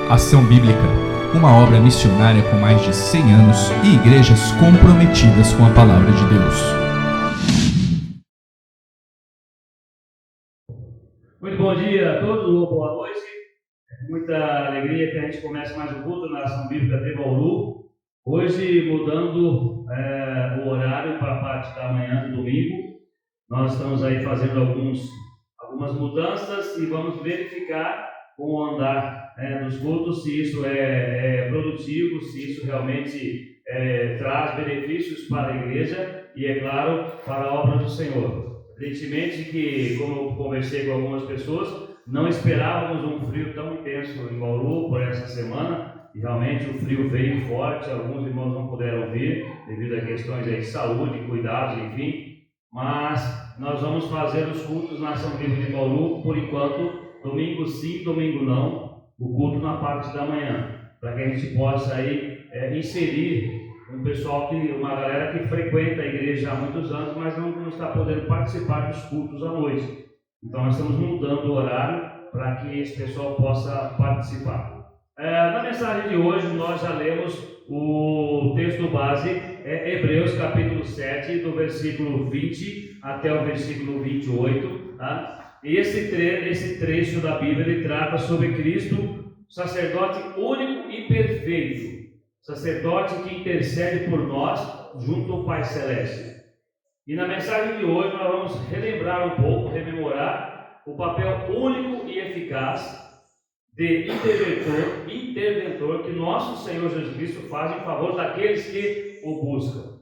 Ação Bíblica, uma obra missionária com mais de 100 anos e igrejas comprometidas com a Palavra de Deus. Muito bom dia a todos, ou boa noite. É muita alegria que a gente começa mais um culto na Ação Bíblica de Bauru. Hoje mudando o horário para a parte da manhã do domingo. Nós estamos aí fazendo algumas mudanças e vamos verificar com o andar dos cultos se isso é produtivo, se isso realmente traz benefícios para a igreja e, é claro, para a obra do Senhor. Evidentemente que, como eu conversei com algumas pessoas, não esperávamos um frio tão intenso em Bauru por essa semana, e realmente o frio veio forte. Alguns irmãos não puderam vir devido a questões de saúde, cuidados, enfim, mas nós vamos fazer os cultos na Ação Bíblica de Bauru, por enquanto, domingo sim, domingo não, o culto na parte da manhã, para que a gente possa aí inserir uma galera que frequenta a igreja há muitos anos, mas não está podendo participar dos cultos à noite. Então nós estamos mudando o horário para que esse pessoal possa participar. Na mensagem de hoje nós já lemos o texto base, Hebreus capítulo 7, do versículo 20 até o versículo 28. Tá? E esse trecho da Bíblia ele trata sobre Cristo, sacerdote único e perfeito. Sacerdote que intercede por nós junto ao Pai Celeste. E na mensagem de hoje nós vamos relembrar um pouco, rememorar o papel único e eficaz de interventor que nosso Senhor Jesus Cristo faz em favor daqueles que o buscam.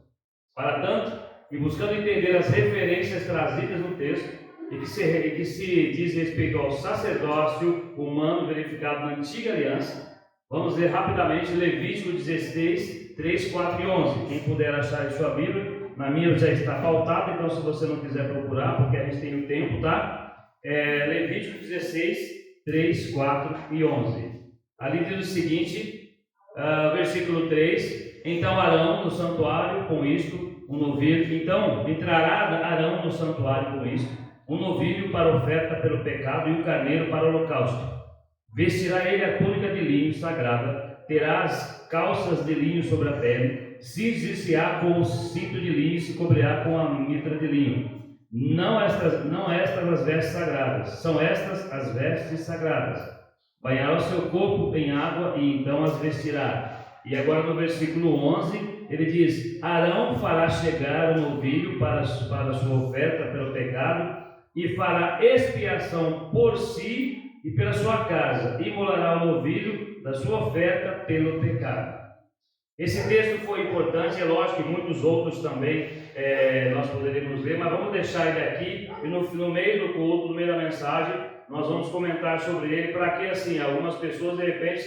Para tanto, e buscando entender as referências trazidas no texto, e que se diz respeito ao sacerdócio humano verificado na Antiga Aliança, vamos ler rapidamente Levítico 16, 3, 4 e 11. Quem puder achar em sua Bíblia, na minha já está pautado, então se você não quiser procurar, porque a gente tem o tempo, tá? Levítico 16, 3, 4 e 11. Ali diz o seguinte, versículo 3: Então Arão no santuário com isto, um novilho. Então entrará Arão no santuário com isto, um novilho para oferta pelo pecado e um carneiro para o holocausto. Vestirá ele a túnica de linho sagrada, terá as calças de linho sobre a pele, cingir-se-á com o cinto de linho e se cobrirá com a mitra de linho. Não estas as vestes sagradas, são estas as vestes sagradas. Banhará o seu corpo em água e então as vestirá. E agora no versículo 11, ele diz: Arão fará chegar o novilho para a sua oferta pelo pecado e fará expiação por si e pela sua casa, imolará o novilho da sua oferta pelo pecado. Esse texto foi importante, é lógico que muitos outros também nós poderíamos ler, mas vamos deixar ele aqui e no meio do culto, no meio da mensagem, nós vamos comentar sobre ele, para que assim, algumas pessoas de repente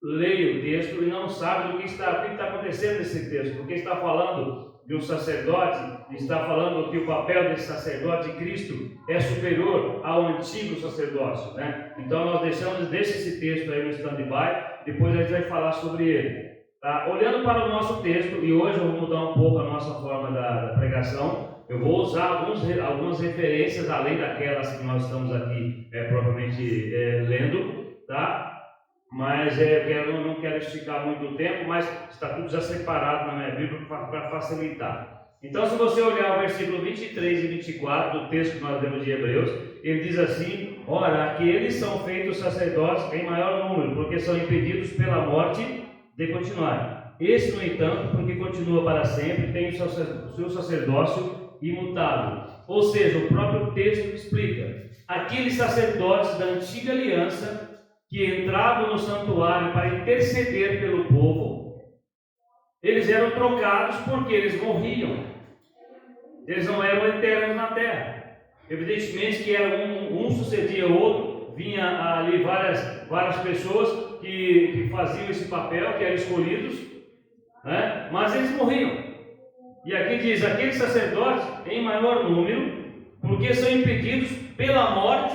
leiam o texto e não sabem o que está acontecendo nesse texto, porque está falando de um sacerdote, está falando que o papel desse sacerdote, Cristo, é superior ao antigo sacerdócio, né? Então nós deixa esse texto aí no stand-by, depois a gente vai falar sobre ele. Tá? Olhando para o nosso texto, e hoje eu vou mudar um pouco a nossa forma da pregação, eu vou usar algumas referências, além daquelas que nós estamos aqui propriamente lendo, tá? Mas eu não quero esticar muito o tempo, mas está tudo já separado na minha Bíblia para facilitar. Então, se você olhar o versículo 23 e 24 do texto que nós lemos de Hebreus, ele diz assim: Ora, que eles são feitos sacerdotes em maior número, porque são impedidos pela morte de continuar. Este, no entanto, porque continua para sempre, tem o seu sacerdócio imutável. Ou seja, o próprio texto explica: aqueles sacerdotes da antiga aliança que entravam no santuário para interceder pelo povo, eles eram trocados porque eles morriam. Eles não eram eternos na terra. Evidentemente que era um sucedia o outro, vinha ali várias pessoas que faziam esse papel, que eram escolhidos, né? Mas eles morriam. E aqui diz: aqueles sacerdotes em maior número, porque são impedidos pela morte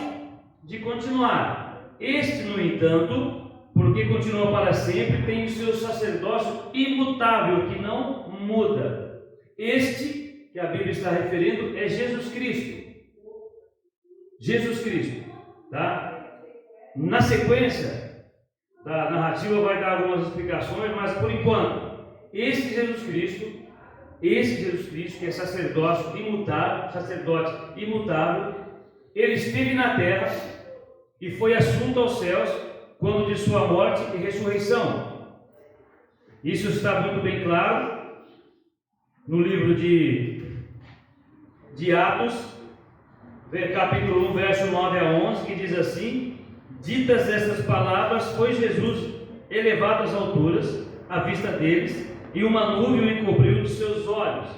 de continuar. Este, no entanto, porque continua para sempre, tem o seu sacerdócio imutável, que não muda. Este, que a Bíblia está referindo, é Jesus Cristo. Jesus Cristo, tá? Na sequência, da narrativa vai dar algumas explicações, mas por enquanto, esse Jesus Cristo, que é sacerdote imutável, ele esteve na terra e foi assunto aos céus quando de sua morte e ressurreição. Isso está muito bem claro no livro de Atos, capítulo 1, verso 9 a 11, que diz assim: ditas estas palavras, foi Jesus elevado às alturas, à vista deles, e uma nuvem o encobriu dos seus olhos.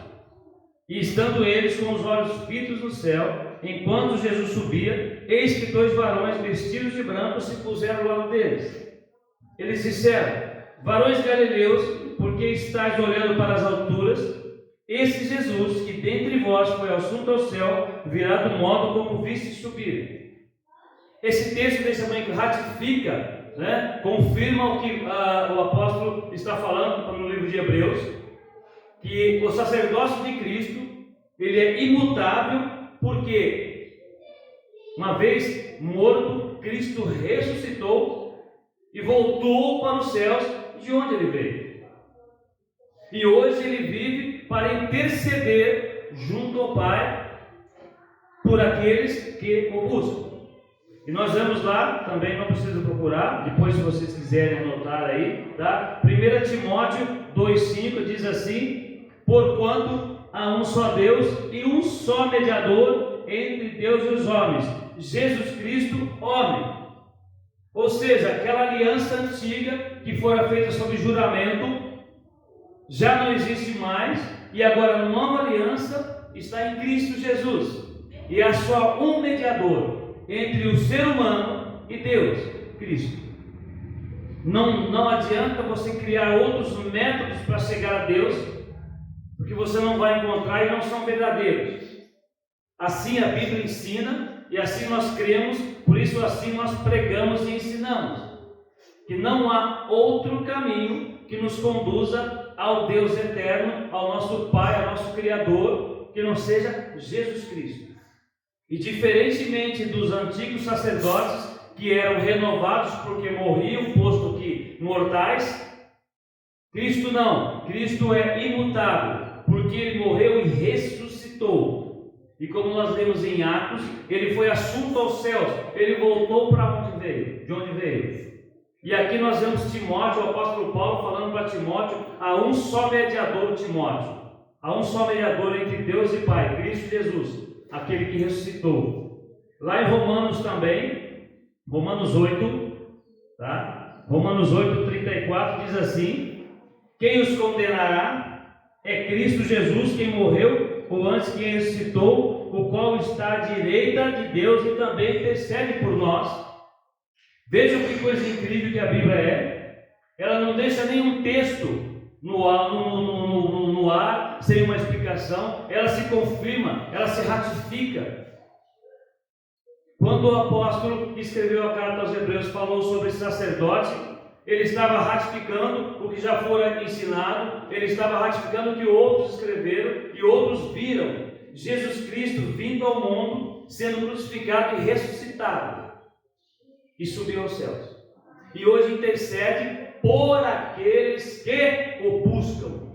E estando eles com os olhos fitos no céu, enquanto Jesus subia, eis que 2 varões vestidos de branco se puseram ao lado deles. Eles disseram: varões galileus, por que estáis olhando para as alturas? Esse Jesus, que dentre vós foi assunto ao céu, virá do modo como viste subir. Esse texto desse também ratifica, confirma o que o apóstolo está falando no livro de Hebreus, que o sacerdócio de Cristo, ele é imutável, porque uma vez morto, Cristo ressuscitou e voltou para os céus, de onde ele veio. E hoje ele vive para interceder junto ao Pai por aqueles que o buscam. E nós vamos lá, também não precisa procurar, depois se vocês quiserem anotar aí, tá? 1 Timóteo 2,5 diz assim: porquanto há um só Deus e um só mediador entre Deus e os homens, Jesus Cristo, homem. Ou seja, aquela aliança antiga que fora feita sob juramento já não existe mais, e agora a nova aliança está em Cristo Jesus. E há só um mediador entre o ser humano e Deus, Cristo. Não adianta você criar outros métodos para chegar a Deus, porque você não vai encontrar e não são verdadeiros. Assim a Bíblia ensina, e assim nós cremos, por isso assim nós pregamos e ensinamos, que não há outro caminho que nos conduza ao Deus eterno, ao nosso Pai, ao nosso Criador, que não seja Jesus Cristo. E diferentemente dos antigos sacerdotes, que eram renovados porque morriam, posto que mortais, Cristo não. Cristo é imutável, porque ele morreu e ressuscitou. E como nós lemos em Atos, ele foi assunto aos céus, ele voltou para onde veio, de onde veio. E aqui nós vemos Timóteo, o apóstolo Paulo falando para Timóteo: há um só mediador, Timóteo, há um só mediador entre Deus e Pai, Cristo Jesus, aquele que ressuscitou. Lá em Romanos também, Romanos 8, tá? Romanos 8, 34 diz assim: quem os condenará? É Cristo Jesus, quem morreu, ou antes quem ressuscitou, o qual está à direita de Deus e também intercede por nós. Vejam que coisa incrível que a Bíblia é. Ela não deixa nenhum texto no ar sem uma explicação. Ela se confirma, ela se ratifica. Quando o apóstolo que escreveu a carta aos Hebreus falou sobre sacerdote, ele estava ratificando o que já fora ensinado, ele estava ratificando o que outros escreveram e outros viram. Jesus Cristo vindo ao mundo, sendo crucificado e ressuscitado, e subiu aos céus. E hoje intercede por aqueles que o buscam.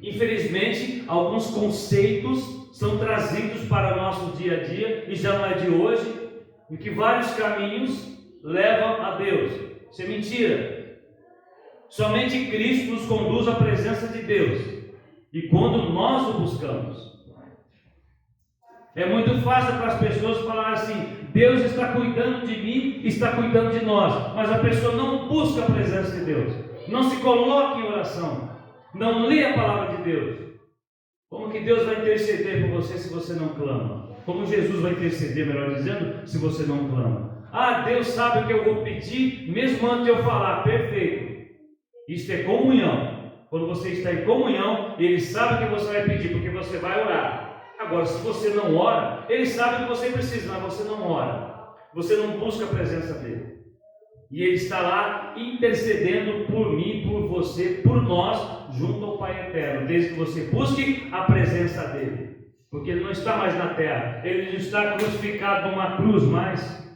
Infelizmente, alguns conceitos são trazidos para o nosso dia a dia, e já não é de hoje, em que vários caminhos levam a Deus. Isso é mentira. Somente Cristo nos conduz à presença de Deus, e quando nós o buscamos. É muito fácil para as pessoas falar assim: Deus está cuidando de mim, está cuidando de nós, mas a pessoa não busca a presença de Deus, não se coloca em oração, não lê a palavra de Deus. Como que Deus vai interceder por você se você não clama? Como Jesus vai interceder, melhor dizendo, se você não clama? Ah, Deus sabe o que eu vou pedir, mesmo antes de eu falar. Perfeito. Isso é comunhão. Quando você está em comunhão, Ele sabe o que você vai pedir, porque você vai orar. Agora, se você não ora, Ele sabe o que você precisa, mas você não ora. Você não busca a presença dEle. E Ele está lá intercedendo por mim, por você, por nós, junto ao Pai Eterno, desde que você busque a presença dEle. Porque Ele não está mais na terra, Ele não está crucificado numa cruz mais.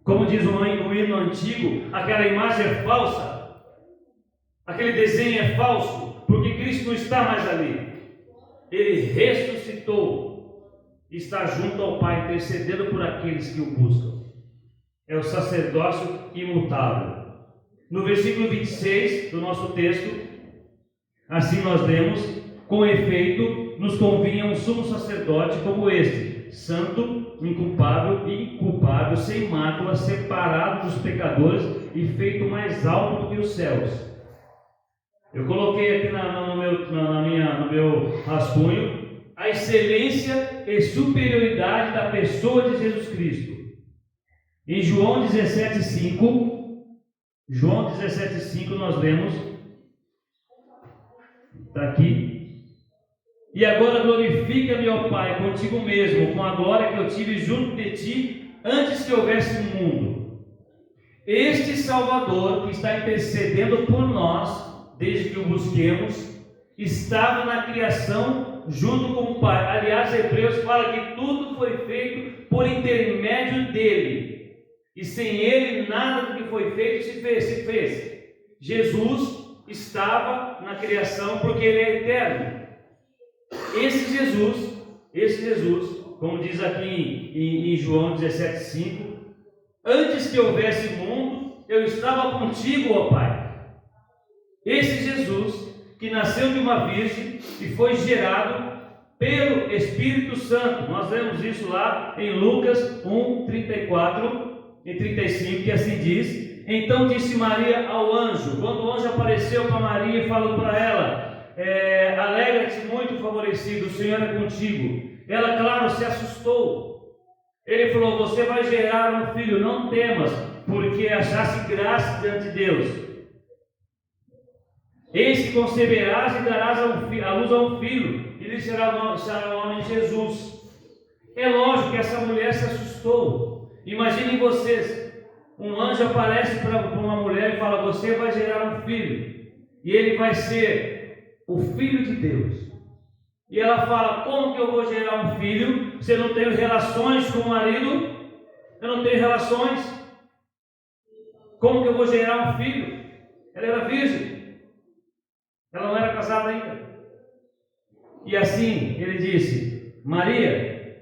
Como diz o hino antigo, aquela imagem é falsa, aquele desenho é falso, porque Cristo não está mais ali. Ele ressuscitou, está junto ao Pai, intercedendo por aqueles que o buscam. É o sacerdócio imutável. No versículo 26 do nosso texto, assim nós lemos: com efeito, nos convinha um sumo sacerdote como este, santo, inculpável e inculpável, sem mácula, separado dos pecadores e feito mais alto do que os céus. Eu coloquei aqui no meu rascunho a excelência e superioridade da pessoa de Jesus Cristo. Em João 17,5 nós lemos, está aqui: e agora glorifica-me, ó Pai, contigo mesmo, com a glória que eu tive junto de ti, antes que houvesse mundo. Este Salvador, que está intercedendo por nós, desde que o busquemos, estava na criação junto com o Pai. Aliás, Hebreus fala que tudo foi feito por intermédio dele, e sem ele nada do que foi feito se fez. Jesus estava na criação porque ele é eterno. Esse Jesus, como diz aqui em João 17,5, antes que houvesse mundo, eu estava contigo, ó Pai. Esse Jesus, que nasceu de uma virgem e foi gerado pelo Espírito Santo. Nós lemos isso lá em Lucas 1, 34 e 35, que assim diz: então disse Maria ao anjo, quando o anjo apareceu para Maria e falou para ela: alegra-te muito, favorecido, o Senhor é contigo. Ela, claro, se assustou. Ele falou: você vai gerar um filho, não temas, porque achaste graça diante de Deus. Eis que conceberás e darás a luz a um filho, e lhe será o nome de Jesus. É lógico que essa mulher se assustou. Imaginem vocês, um anjo aparece para uma mulher e fala: você vai gerar um filho, e ele vai ser o Filho de Deus. E ela fala: como que eu vou gerar um filho se eu não tenho relações com o marido? Eu não tenho relações. Como que eu vou gerar um filho? Ela era virgem, ela não era casada ainda. E assim ele disse: Maria,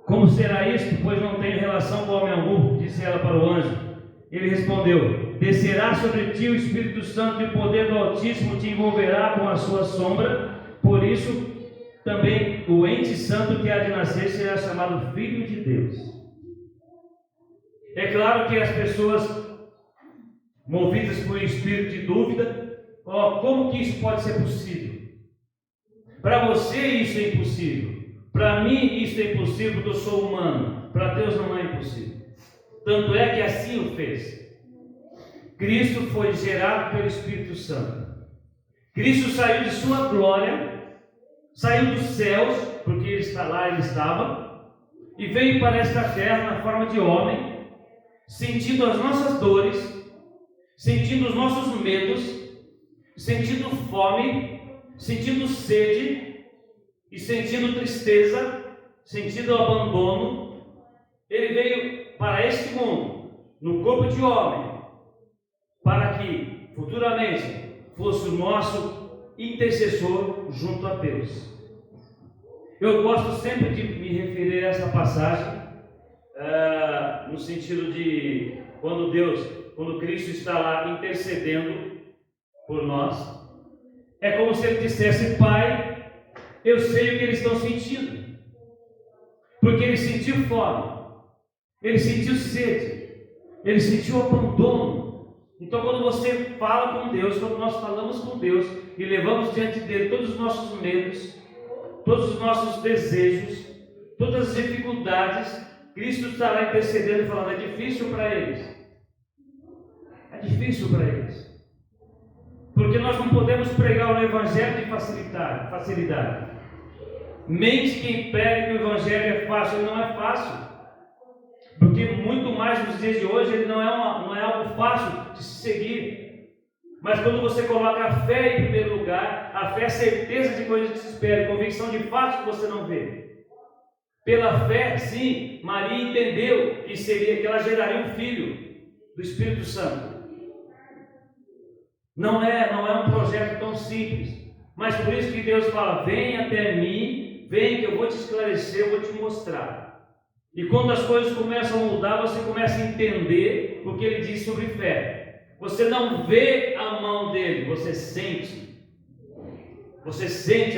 como será isto, pois não tenho relação com homem algum? Disse ela para o anjo. Ele respondeu: descerá sobre ti o Espírito Santo, e o poder do Altíssimo te envolverá com a sua sombra. Por isso também o ente santo que há de nascer será chamado Filho de Deus. É claro que as pessoas movidas por espírito de dúvida: como que isso pode ser possível? Para você isso é impossível. Para mim isso é impossível porque eu sou humano. Para Deus não é impossível. Tanto é que assim o fez. Cristo foi gerado pelo Espírito Santo. Cristo saiu de sua glória, saiu dos céus, porque ele está lá, ele estava, e veio para esta terra na forma de homem, sentindo as nossas dores, sentindo os nossos medos, sentindo fome, sentindo sede e sentindo tristeza, sentindo abandono. Ele veio para este mundo, no corpo de homem, para que futuramente fosse o nosso intercessor junto a Deus. Eu gosto sempre de me referir a essa passagem no sentido de quando Cristo está lá intercedendo por nós, é como se ele dissesse: Pai, eu sei o que eles estão sentindo, porque ele sentiu fome, ele sentiu sede, ele sentiu abandono. Então, quando você fala com Deus, quando nós falamos com Deus e levamos diante dele todos os nossos medos, todos os nossos desejos, todas as dificuldades, Cristo estará intercedendo e falando: é difícil para eles. É difícil para eles. Porque nós não podemos pregar o Evangelho de facilidade. Mente quem prega que o Evangelho é fácil. Ele não é fácil. Porque muito mais nos dias de hoje, ele não é algo fácil de se seguir. Mas quando você coloca a fé em primeiro lugar, a fé é certeza de coisas que se espera, convicção de fatos que você não vê. Pela fé, sim, Maria entendeu que ela geraria um filho do Espírito Santo. Não é um projeto tão simples, mas por isso que Deus fala: vem até mim, vem que eu vou te esclarecer, eu vou te mostrar. E quando as coisas começam a mudar, você começa a entender o que ele diz sobre fé. Você não vê a mão dele, você sente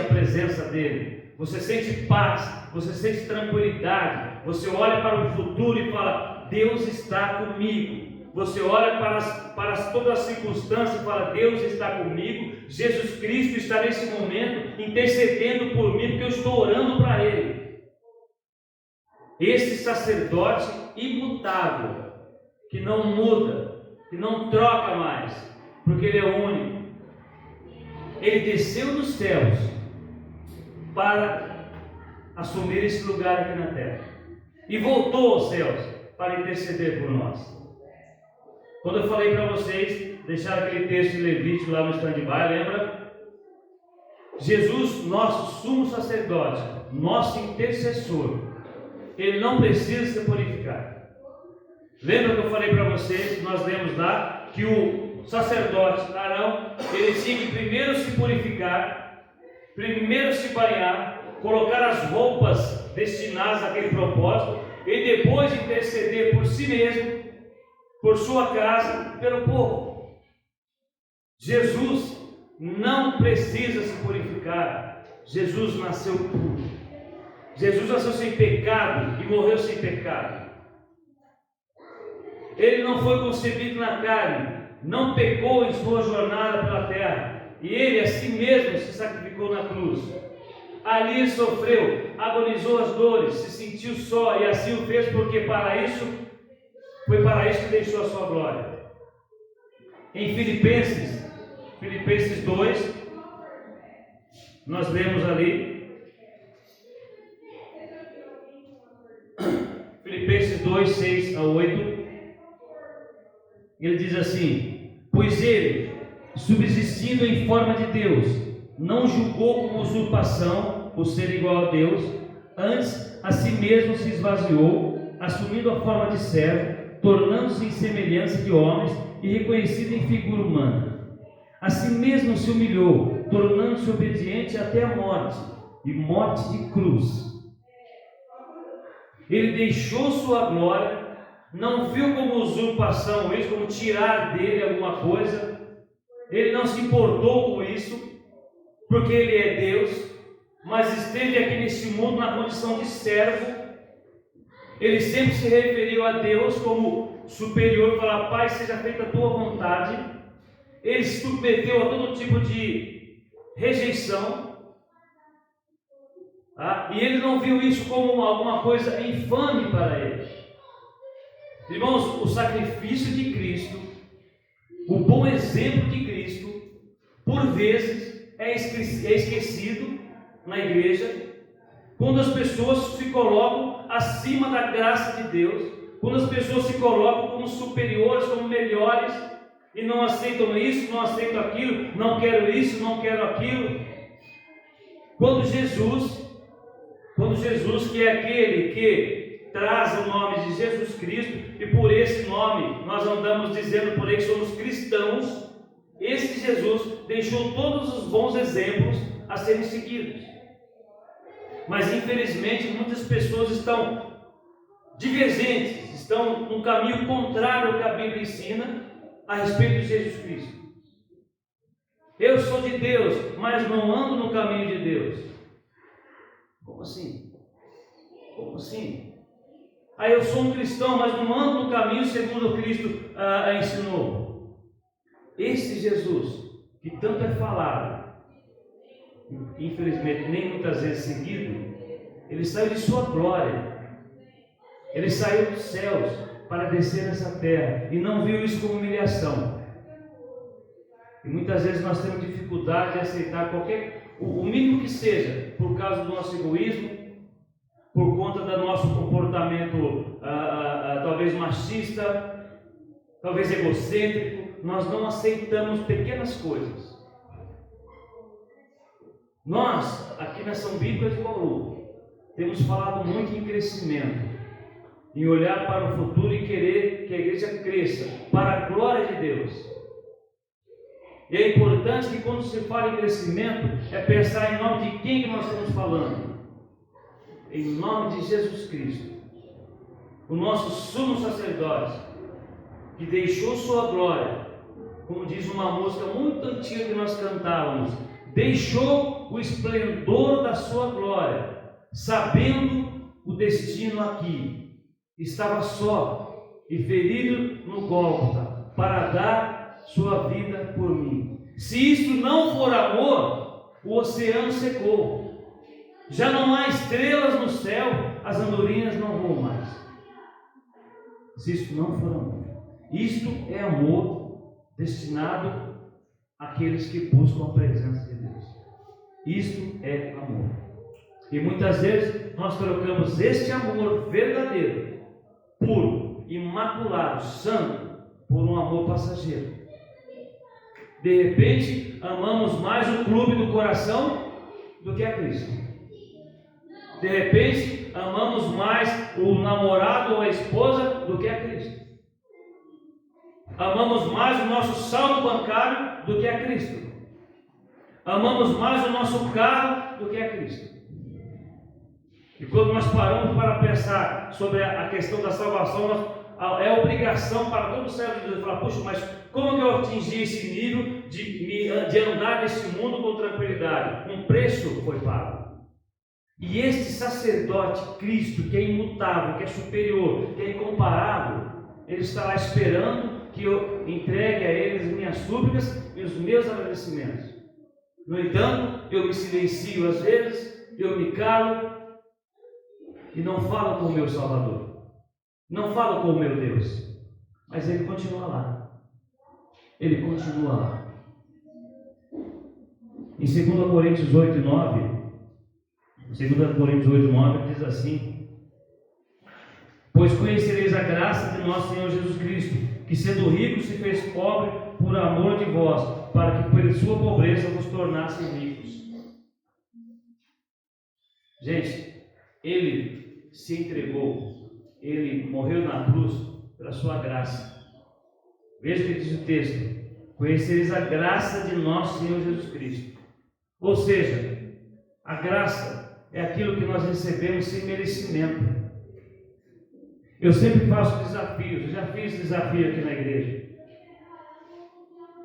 a presença dele, você sente paz, você sente tranquilidade, você olha para o futuro e fala: Deus está comigo. Você olha para todas as circunstâncias e fala: Deus está comigo, Jesus Cristo está nesse momento intercedendo por mim, porque eu estou orando para Ele. Esse sacerdote imutável, que não muda, que não troca mais, porque Ele é único. Ele desceu dos céus para assumir esse lugar aqui na terra e voltou aos céus para interceder por nós. Quando eu falei para vocês, deixar aquele texto de Levítico lá no stand-by, lembra? Jesus, nosso sumo sacerdote, nosso intercessor, ele não precisa se purificar. Lembra que eu falei para vocês, nós lemos lá, que o sacerdote Arão, ele tinha que primeiro se purificar, primeiro se banhar, colocar as roupas destinadas àquele propósito, e depois interceder por si mesmo, por sua casa, pelo povo. Jesus não precisa se purificar. Jesus nasceu puro. Jesus nasceu sem pecado e morreu sem pecado. Ele não foi concebido na carne, não pecou em sua jornada pela terra, e ele a si mesmo se sacrificou na cruz. Ali sofreu, agonizou as dores, se sentiu só, e assim o fez porque foi para isso que deixou a sua glória. Em Filipenses 2, nós lemos ali, Filipenses 2, 6 a 8, ele diz assim: pois ele, subsistindo em forma de Deus, não julgou como usurpação o ser igual a Deus, antes a si mesmo se esvaziou, assumindo a forma de servo, tornando-se em semelhança de homens e reconhecido em figura humana. A si mesmo se humilhou, tornando-se obediente até a morte, e morte de cruz. Ele deixou sua glória, não viu como usurpação isso, como tirar dele alguma coisa. Ele não se importou com isso, porque ele é Deus, mas esteve aqui nesse mundo na condição de servo. Ele sempre se referiu a Deus como superior, falar: Pai, seja feita a tua vontade. Ele se submeteu a todo tipo de rejeição, tá? E ele não viu isso como alguma coisa infame para ele. Irmãos, o sacrifício de Cristo, o bom exemplo de Cristo, por vezes é esquecido na igreja, quando as pessoas se colocam acima da graça de Deus, quando as pessoas se colocam como superiores, como melhores, e não aceitam isso, não aceitam aquilo, não quero isso, não quero aquilo. Quando Jesus, que é aquele que traz o nome de Jesus Cristo, e por esse nome nós andamos dizendo por aí que somos cristãos, esse Jesus deixou todos os bons exemplos a serem seguidos. Mas infelizmente muitas pessoas estão divergentes, estão no caminho contrário ao que a Bíblia ensina a respeito de Jesus Cristo. Eu sou de Deus, mas não ando no caminho de Deus. Como assim? Como assim? Eu sou um cristão, mas não ando no caminho segundo Cristo ensinou. Esse Jesus, que tanto é falado, infelizmente nem muitas vezes seguido, ele saiu de sua glória, ele saiu dos céus para descer nessa terra e não viu isso como humilhação. E muitas vezes nós temos dificuldade de aceitar o mínimo que seja, por causa do nosso egoísmo, por conta do nosso comportamento talvez machista, talvez egocêntrico. Nós não aceitamos pequenas coisas. Nós, aqui na São Bíblia de Bauru, temos falado muito em crescimento, em olhar para o futuro e querer que a igreja cresça para a glória de Deus. E é importante que quando se fala em crescimento, é pensar em nome de quem que nós estamos falando. Em nome de Jesus Cristo, o nosso sumo sacerdote, que deixou sua glória, como diz uma música muito antiga que nós cantávamos, deixou o esplendor da sua glória, sabendo o destino aqui, estava só e ferido no Gólgota, para dar sua vida por mim. Se isto não for amor, o oceano secou, já não há estrelas no céu, as andorinhas não voam mais. Se isto não for amor, isto é amor destinado àqueles que buscam a presença de Deus. Isto é amor. E muitas vezes nós trocamos este amor verdadeiro, puro, imaculado, santo, por um amor passageiro. De repente, amamos mais o clube do coração do que a Cristo. De repente, amamos mais o namorado ou a esposa do que a Cristo. Amamos mais o nosso saldo bancário do que a Cristo. Amamos mais o nosso carro do que a Cristo. E quando nós paramos para pensar sobre a questão da salvação, é obrigação para todo servo de Deus falar: puxa, mas como que eu atingi esse nível de andar nesse mundo com tranquilidade? Um preço foi pago. E este sacerdote, Cristo, que é imutável, que é superior, que é incomparável, ele está lá esperando que eu entregue a ele as minhas súplicas e os meus agradecimentos. No entanto, eu me silencio às vezes, eu me calo e não falo com o meu Salvador, não falo com o meu Deus, mas ele continua lá. Ele continua lá. Em 2 Coríntios 8, 9, 2 Coríntios 8, 9 diz assim: pois conhecereis a graça de nosso Senhor Jesus Cristo, que sendo rico se fez pobre por amor de vós, para que por sua pobreza vos tornassem ricos. Gente, ele se entregou, ele morreu na cruz pela sua graça. Veja o que diz o texto: conhecereis a graça de nosso Senhor Jesus Cristo. Ou seja, a graça é aquilo que nós recebemos sem merecimento. Eu sempre faço desafios, eu já fiz desafio aqui na igreja.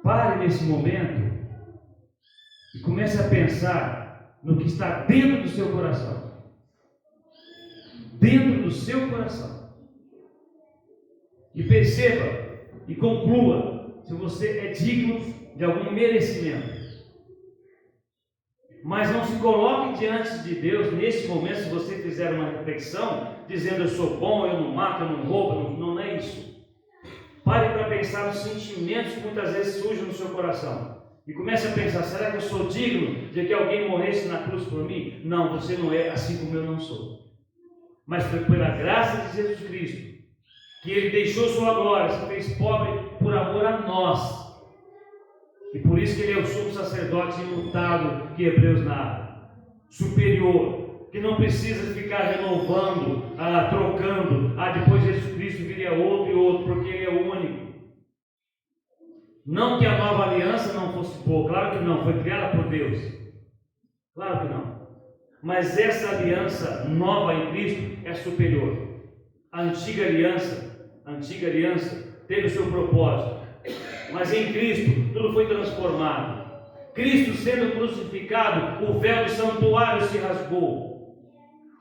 Pare nesse momento e comece a pensar no que está dentro do seu coração. Dentro do seu coração. E perceba e conclua se você é digno de algum merecimento. Mas não se coloque diante de Deus nesse momento, se você fizer uma reflexão, dizendo: eu sou bom, eu não mato, eu não roubo, não é isso. Pare para pensar nos sentimentos que muitas vezes surgem no seu coração. E comece a pensar: será que eu sou digno de que alguém morresse na cruz por mim? Não, você não é, assim como eu não sou. Mas foi pela graça de Jesus Cristo que Ele deixou sua glória, se fez pobre por amor a nós. E por isso que Ele é o sumo sacerdote imutável que Hebreus narra, superior, que não precisa ficar renovando, trocando, depois Jesus Cristo viria outro e outro, porque Ele é o único. Não que a nova aliança não fosse boa, claro que não, foi criada por Deus, claro que não. Mas essa aliança nova em Cristo é superior. A antiga aliança teve o seu propósito. Mas em Cristo tudo foi transformado. Cristo sendo crucificado, o véu do santuário se rasgou.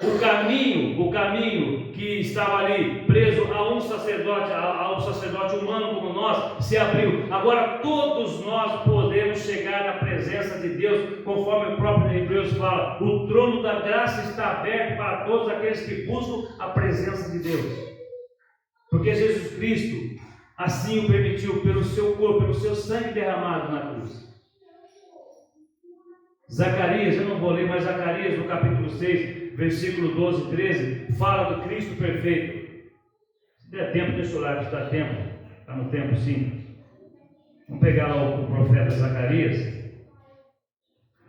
O caminho que estava ali preso a um sacerdote, ao sacerdote humano como nós, se abriu. Agora todos nós podemos chegar na presença de Deus, conforme o próprio Hebreus fala: o trono da graça está aberto para todos aqueles que buscam a presença de Deus. Porque Jesus Cristo assim o permitiu, pelo seu corpo, pelo seu sangue derramado na cruz. Zacarias, eu não vou ler, mas Zacarias, no capítulo 6, versículo 12 e 13, fala do Cristo perfeito. Se der tempo, deixa eu olhar, está tempo. Está no tempo, sim. Vamos pegar lá o profeta Zacarias.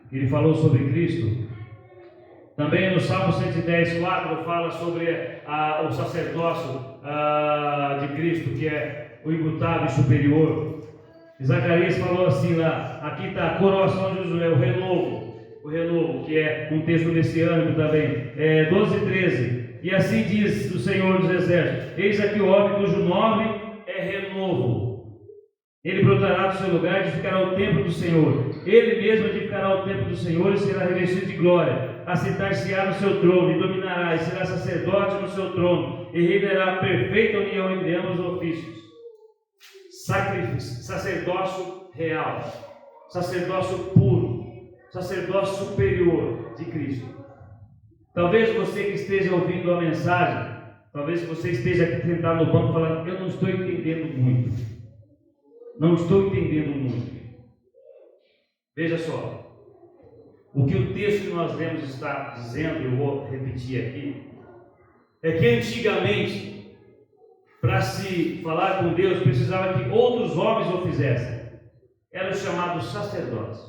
Ele falou sobre Cristo. Também no Salmo 110:4 fala sobre o sacerdócio de Cristo, que é o imutável e superior. E Zacarias falou assim lá, aqui está a coroação de Josué, o renovo, que é um texto messiânico também, 12:13. E assim diz o Senhor dos Exércitos: eis aqui o homem cujo nome é renovo. Ele brotará do seu lugar e edificará o templo do Senhor. Ele mesmo edificará o templo do Senhor e será revestido de glória. Assentar-se-á no seu trono e dominará, e será sacerdote no seu trono, e revelará perfeita união entre ambos os ofícios. Sacrifício, sacerdócio real, sacerdócio puro, sacerdócio superior de Cristo. Talvez você que esteja ouvindo a mensagem, talvez você esteja aqui sentado no banco falando: eu não estou entendendo muito. Não estou entendendo muito. Veja só. O que o texto que nós lemos está dizendo, eu vou repetir aqui, é que antigamente, para se falar com Deus, precisava que outros homens o fizessem. Eram chamados sacerdotes.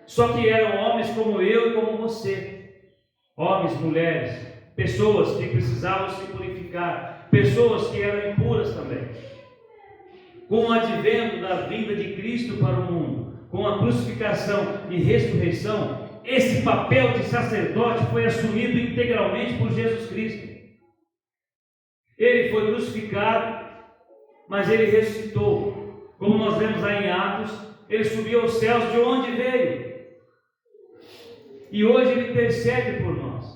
Só que eram homens como eu e como você. Homens, mulheres, pessoas que precisavam se purificar, pessoas que eram impuras também. Com o advento da vinda de Cristo para o mundo, com a crucificação e ressurreição, esse papel de sacerdote foi assumido integralmente por Jesus Cristo. Ele foi crucificado, mas ele ressuscitou. Como nós vemos lá em Atos, ele subiu aos céus de onde veio. E hoje ele intercede por nós.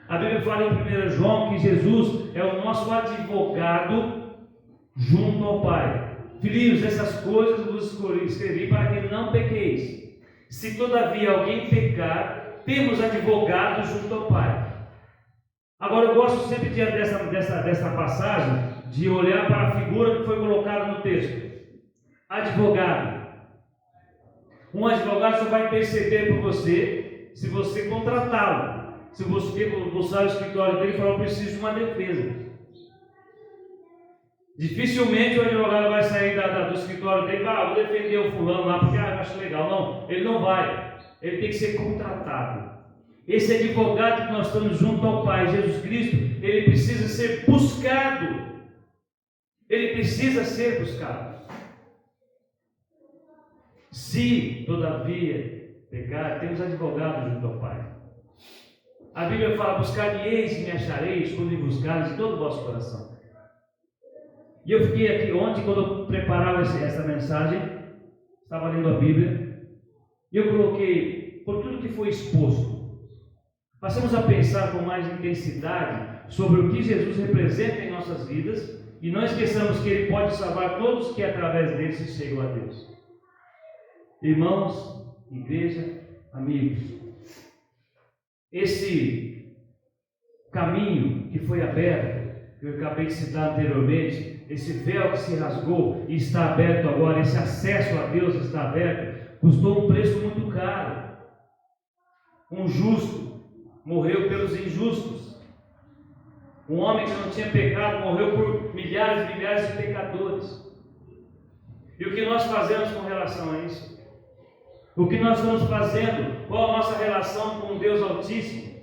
A Bíblia fala em 1 João que Jesus é o nosso advogado junto ao Pai. Filhinhos, essas coisas vos escrevi para que não pequeis. Se todavia alguém pecar, temos advogado junto ao Pai. Agora eu gosto sempre dessa passagem, de olhar para a figura que foi colocada no texto. Advogado. Um advogado só vai interceder por você se você contratá-lo. Se você buscar o escritório dele e falar: eu preciso de uma defesa. Dificilmente o advogado vai sair do escritório dele e falar: vou defender o fulano lá porque eu acho legal. Não, ele não vai. Ele tem que ser contratado. Esse advogado que nós estamos junto ao Pai, Jesus Cristo, ele precisa ser buscado. Ele precisa ser buscado. Se, todavia, pecar, temos advogado junto ao Pai. A Bíblia fala: buscar-me-eis e me achareis quando me buscares de todo o vosso coração. E eu fiquei aqui ontem, quando eu preparava essa mensagem, estava lendo a Bíblia, e eu coloquei, por tudo que foi exposto, passamos a pensar com mais intensidade sobre o que Jesus representa em nossas vidas, e não esqueçamos que Ele pode salvar todos que através dele se chegam a Deus. Irmãos, igreja, amigos, esse caminho que foi aberto, que eu acabei de citar anteriormente, esse véu que se rasgou e está aberto agora, esse acesso a Deus está aberto, custou um preço muito caro. Um justo morreu pelos injustos. Um homem que não tinha pecado morreu por milhares e milhares de pecadores. E o que nós fazemos com relação a isso? O que nós estamos fazendo? Qual a nossa relação com Deus Altíssimo?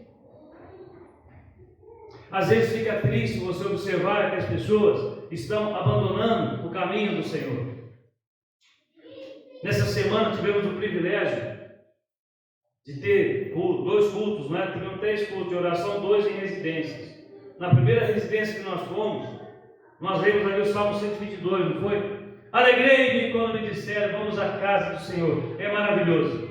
Às vezes fica triste você observar que as pessoas estão abandonando o caminho do Senhor. Nessa semana tivemos o privilégio de ter 2 cultos, né? Tivemos 3 cultos de oração, 2 em residências. Na primeira residência que nós fomos, nós lemos ali o Salmo 122, não foi? Alegrei-me quando me disseram: vamos à casa do Senhor. É maravilhoso.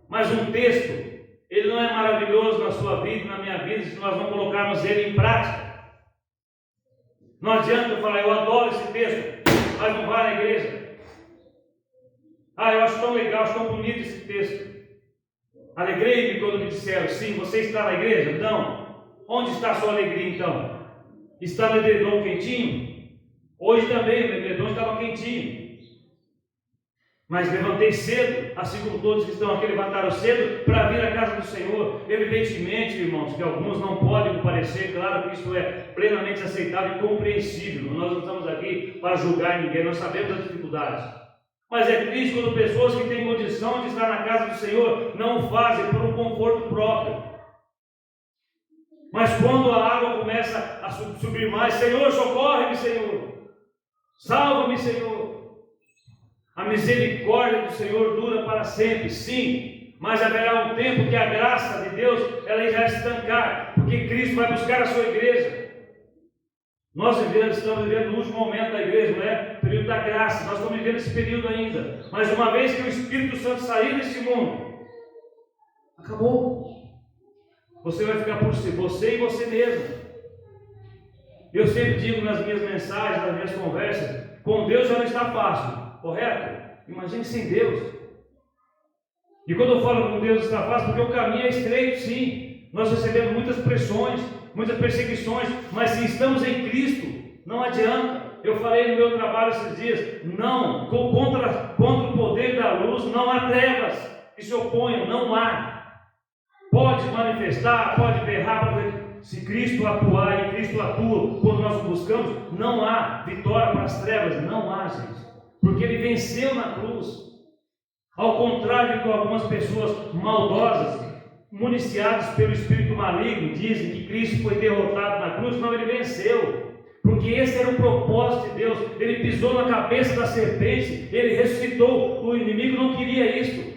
Mas um texto, ele não é maravilhoso na sua vida e na minha vida se nós não colocarmos ele em prática. Não adianta eu falar: eu adoro esse texto, mas não vai na igreja. Eu acho tão legal, acho tão bonito esse texto. Alegrei-me quando me disseram: sim, você está na igreja? Então, onde está a sua alegria então? Está no edredom quentinho? Hoje também o edredom estava quentinho. Mas levantei cedo, assim como todos que estão aqui levantaram cedo, para vir à casa do Senhor. Evidentemente, irmãos, que alguns não podem comparecer, claro que isso é plenamente aceitável e compreensível. Nós não estamos aqui para julgar ninguém, nós sabemos as dificuldades. Mas é triste quando pessoas que têm condição de estar na casa do Senhor não o fazem por um conforto próprio. Mas quando a água começa a subir mais, Senhor, socorre-me, Senhor. Salva-me, Senhor. A misericórdia do Senhor dura para sempre, sim. Mas haverá um tempo que a graça de Deus ela irá estancar, porque Cristo vai buscar a sua igreja. Nós estamos vivendo o último momento da igreja, não é? O período da graça, nós estamos vivendo esse período ainda. Mas uma vez que o Espírito Santo sair desse mundo, acabou. Você vai ficar por si, você e você mesmo. Eu sempre digo nas minhas mensagens, nas minhas conversas, com Deus já não está fácil, correto? Imagine sem Deus. E quando eu falo com Deus está fácil, porque o caminho é estreito, sim. Nós recebemos muitas pressões, muitas perseguições, mas se estamos em Cristo, não adianta. Eu falei no meu trabalho esses dias, não, contra o poder da luz, não há trevas que se oponham, não há. Pode manifestar, pode berrar, se Cristo atuar e Cristo atua quando nós o buscamos, não há vitória para as trevas, não há, gente, porque Ele venceu na cruz. Ao contrário de algumas pessoas maldosas, municiadas pelo espírito maligno, dizem que Cristo foi derrotado na cruz, não, Ele venceu. Porque esse era o propósito de Deus. Ele pisou na cabeça da serpente, Ele ressuscitou. O inimigo não queria isso.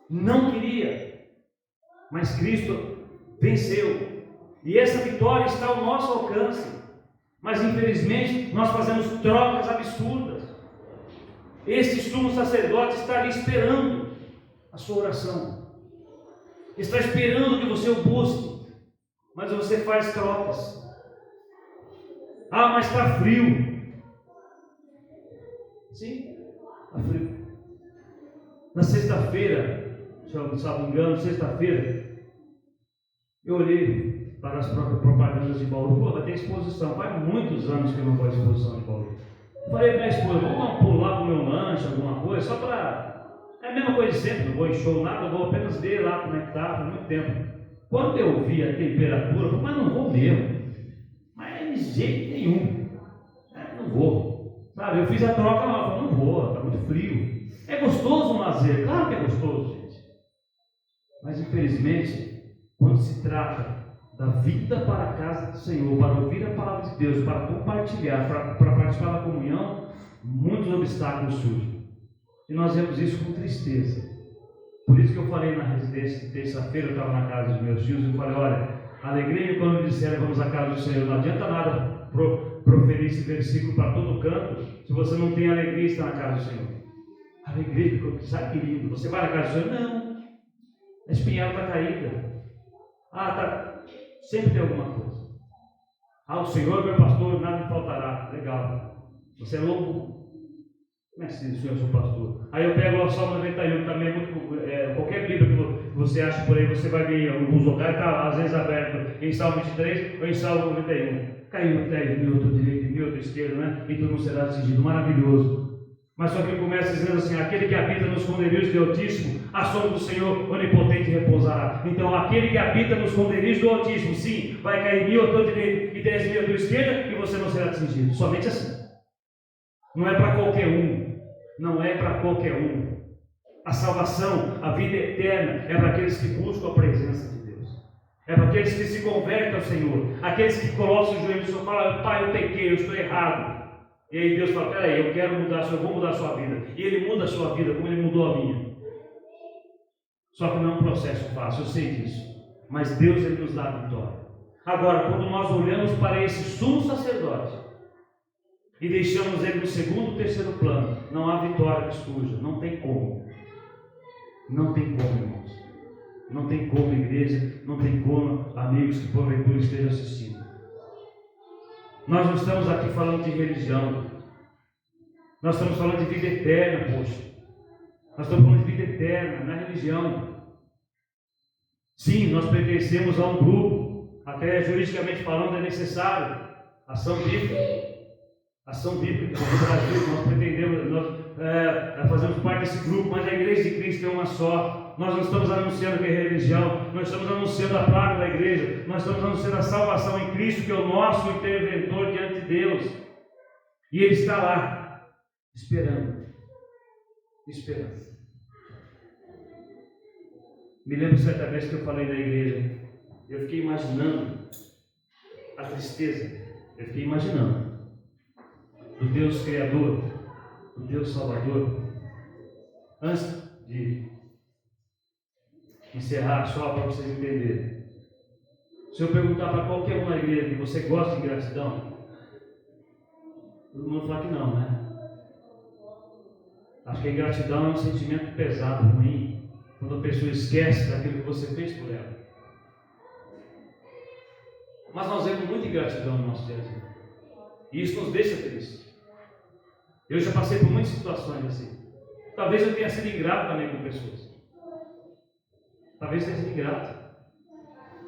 Não queria. Mas Cristo venceu. E essa vitória está ao nosso alcance. Mas infelizmente nós fazemos trocas absurdas. Este sumo sacerdote está ali esperando a sua oração. Está esperando que você o busque. Mas você faz trocas. Ah, mas está frio. Sim, está frio. Na sexta-feira, se eu não me engano, sexta-feira, eu olhei para as próprias propagandas de Bauru. Pô, vai ter exposição. Faz muitos anos que eu não vou à exposição de Bauru. Falei para minha esposa, vamos dar um pulo lá para o meu lanche, alguma coisa, só para... É a mesma coisa de sempre, não vou em show, nada, eu vou apenas ver lá como é que está, faz muito tempo. Quando eu vi a temperatura, eu falei, mas não vou mesmo. Mas de jeito nenhum. Não vou. Sabe, eu fiz a troca lá, eu falei, não vou, está muito frio. É gostoso um lazer, claro que é gostoso, gente. Mas infelizmente, quando se trata da vida para a casa do Senhor, para ouvir a palavra de Deus, para compartilhar, para participar da comunhão, muitos obstáculos surgem. E nós vemos isso com tristeza. Por isso que eu falei na residência, terça-feira, eu estava na casa dos meus filhos, e falei, olha, alegria quando me disseram vamos à casa do Senhor, não adianta nada proferir esse versículo para todo canto, se você não tem alegria de estar na casa do Senhor. Alegria, sabe, querido, você vai na casa do Senhor? Não, a espinhela está caída. Ah, tá. Sempre tem alguma coisa. Ah, o Senhor, meu pastor, nada me faltará. Legal. Você é louco? Como é assim, o Senhor é seu pastor? Aí eu pego o Salmo 91, também é muito. Qualquer Bíblia que você acha por aí, você vai ver em alguns lugares, está às vezes aberto em Salmo 23 ou em Salmo 91. Caiu 10 mil, outro direito, mil, outro esquerdo, né? E tu não será atingido. Maravilhoso. Mas só que ele começa dizendo assim, aquele que habita nos esconderijos do Altíssimo, a sombra do Senhor onipotente repousará. Então aquele que habita nos esconderijos do Altíssimo, sim, vai cair 1000 à tua direita e 10.000 à tua esquerda, e você não será atingido. Somente assim. Não é para qualquer um. Não é para qualquer um. A salvação, a vida eterna, é para aqueles que buscam a presença de Deus. É para aqueles que se convertem ao Senhor. Aqueles que colocam o joelho no Senhor e falam, Pai, eu pequei, eu estou errado. E aí Deus fala, peraí, eu quero mudar, eu vou mudar a sua vida. E Ele muda a sua vida como Ele mudou a minha. Só que não é um processo fácil, eu sei disso. Mas Deus, Ele nos dá a vitória. Agora, quando nós olhamos para esse sumo sacerdote e deixamos Ele no segundo, terceiro plano, não há vitória que surja. Não tem como. Não tem como, irmãos. Não tem como, igreja. Não tem como, amigos que porventura estejam assistindo. Nós não estamos aqui falando de religião. Nós estamos falando de vida eterna, poxa. Nós estamos falando de vida eterna, não é religião. Sim, nós pertencemos a um grupo. Até juridicamente falando é necessário. Ação bíblica. Ação bíblica no Brasil. Nós pretendemos, nós fazemos parte desse grupo, mas a igreja de Cristo é uma só. Nós não estamos anunciando que é religião, nós estamos anunciando a placa da igreja, nós estamos anunciando a salvação em Cristo, que é o nosso interventor diante de Deus. E Ele está lá, esperando. esperando. Me lembro certa vez que eu falei na igreja, eu fiquei imaginando a tristeza, eu fiquei imaginando do Deus Criador, do Deus Salvador. Antes de encerrar, só para vocês entenderem, se eu perguntar para qualquer um na igreja que você gosta de gratidão, todo mundo fala que não, né? Acho que a ingratidão é um sentimento pesado, ruim, quando a pessoa esquece daquilo que você fez por ela. Mas nós vemos muita ingratidão no nosso dia a dia. E isso nos deixa tristes. Eu já passei por muitas situações assim. Talvez eu tenha sido ingrato também com pessoas. Talvez tenha sido ingrato.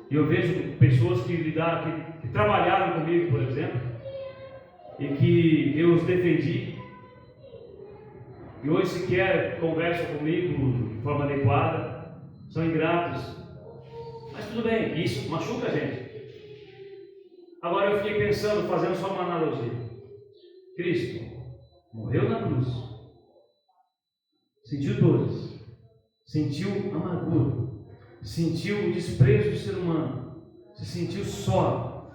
E eu vejo pessoas que trabalharam comigo, por exemplo, e que eu os defendi, e hoje sequer conversam comigo de forma adequada, são ingratos. Mas tudo bem, isso machuca a gente. Agora eu fiquei pensando, fazendo só uma analogia. Cristo morreu na cruz, sentiu dores, sentiu amargura, sentiu o desprezo do ser humano, se sentiu só,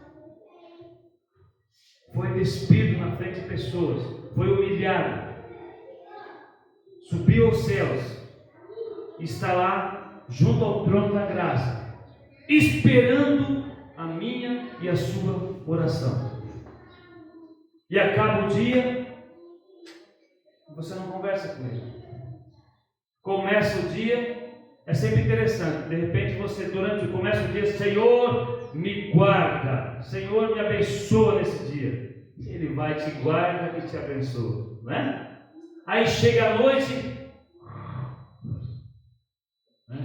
foi despido na frente de pessoas, foi humilhado, subiu aos céus, está lá junto ao trono da graça, esperando a minha e a sua oração. E acaba o dia, você não conversa com ele. Começa o dia, é sempre interessante. De repente você, começa o dia, Senhor, me guarda, Senhor, me abençoa nesse dia. Ele vai, te guarda e te abençoa, não é? Aí chega a noite, né?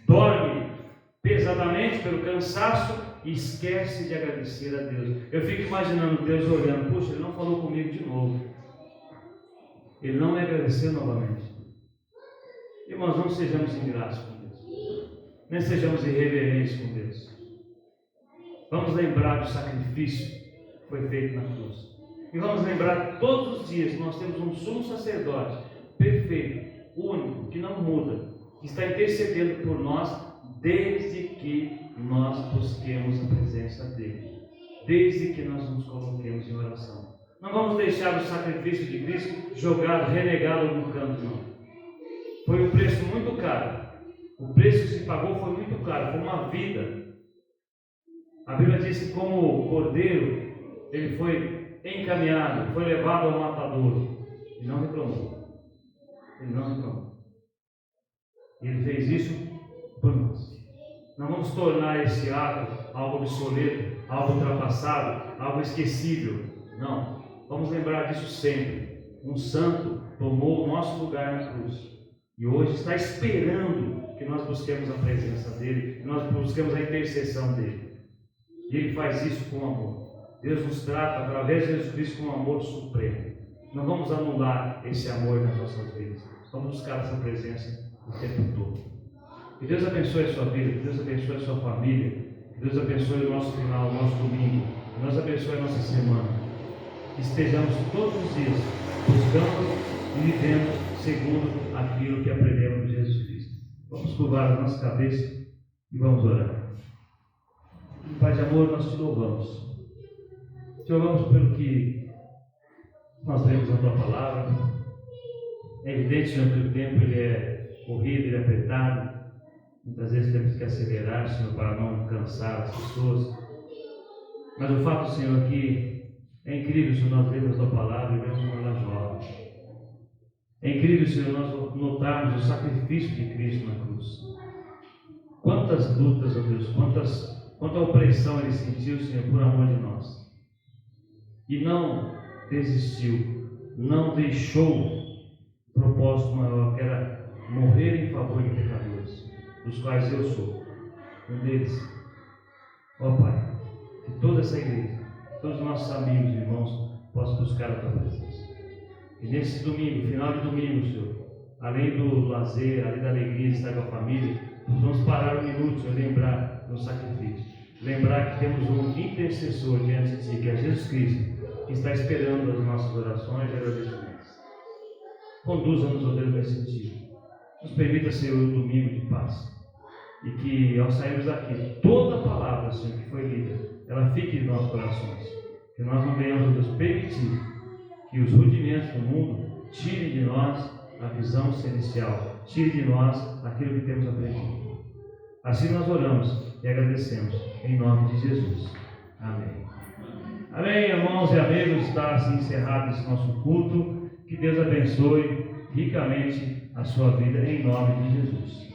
Dorme pesadamente pelo cansaço e esquece de agradecer a Deus. Eu fico imaginando Deus olhando, puxa, ele não falou comigo de novo, ele não me agradeceu novamente. Irmãos, não sejamos ingratos com Deus, nem sejamos irreverentes com Deus. Vamos lembrar do sacrifício que foi feito na cruz, e vamos lembrar todos os dias que nós temos um sumo sacerdote perfeito, único, que não muda, que está intercedendo por nós desde que nós busquemos a presença dele, desde que nós nos coloquemos em oração. Não vamos deixar o sacrifício de Cristo jogado, renegado no canto, não. Foi um preço muito caro. O preço que se pagou foi muito caro, foi uma vida. A Bíblia diz que como cordeiro, ele foi encaminhado, foi levado ao matadouro, e não reclamou. Ele não reclamou. Ele fez isso por nós. Não vamos tornar esse ato algo obsoleto, algo ultrapassado, algo esquecível. Não. Vamos lembrar disso sempre. Um santo tomou o nosso lugar na cruz e hoje está esperando que nós busquemos a presença dele, que nós busquemos a intercessão dele. E ele faz isso com amor. Deus nos trata através de Jesus Cristo com um amor supremo. Não vamos anular esse amor nas nossas vidas. Vamos buscar essa presença o tempo todo. Que Deus abençoe a sua vida, que Deus abençoe a sua família, que Deus abençoe o nosso final, o nosso domingo, que Deus abençoe a nossa semana. Que estejamos todos os dias buscando e vivendo segundo aquilo que aprendemos de Jesus Cristo. Vamos curvar a nossa cabeça e vamos orar. Pai de amor, nós te louvamos. Te louvamos pelo que nós lemos na tua palavra. É evidente, Senhor, que o tempo ele é corrido, ele é apertado. Muitas vezes temos que acelerar, Senhor, para não cansar as pessoas. Mas o fato, Senhor, é que é incrível, Senhor, nós lemos a tua palavra e vemos uma ela jovem. É incrível, Senhor, nós notarmos o sacrifício de Cristo na cruz. Quantas lutas, ó Deus, quanta opressão ele sentiu, Senhor, por amor de nós. E não desistiu, não deixou o propósito maior, que era morrer em favor de pecadores, dos quais eu sou um deles. Ó Pai, que toda essa igreja, todos os nossos amigos e irmãos possam buscar a tua presença. E nesse domingo, final de domingo, Senhor, além do lazer, além da alegria de estar com a família, vamos parar um minuto, Senhor, lembrar do sacrifício. Lembrar que temos um intercessor diante de Ti, que é Jesus Cristo, que está esperando as nossas orações e agradecimentos. conduza-nos, ó Deus, nesse sentido. Nos permita, Senhor, um domingo de paz. E que, ao sairmos daqui, toda a palavra, Senhor, que foi lida, ela fique em nossos corações. Que nós não venhamos, ó Deus, permitir que os rudimentos do mundo tirem de nós a visão celestial, tirem de nós aquilo que temos aprendido. Assim nós oramos e agradecemos, em nome de Jesus. Amém. Amém, irmãos e amigos, está assim encerrado esse nosso culto. Que Deus abençoe ricamente a sua vida, em nome de Jesus.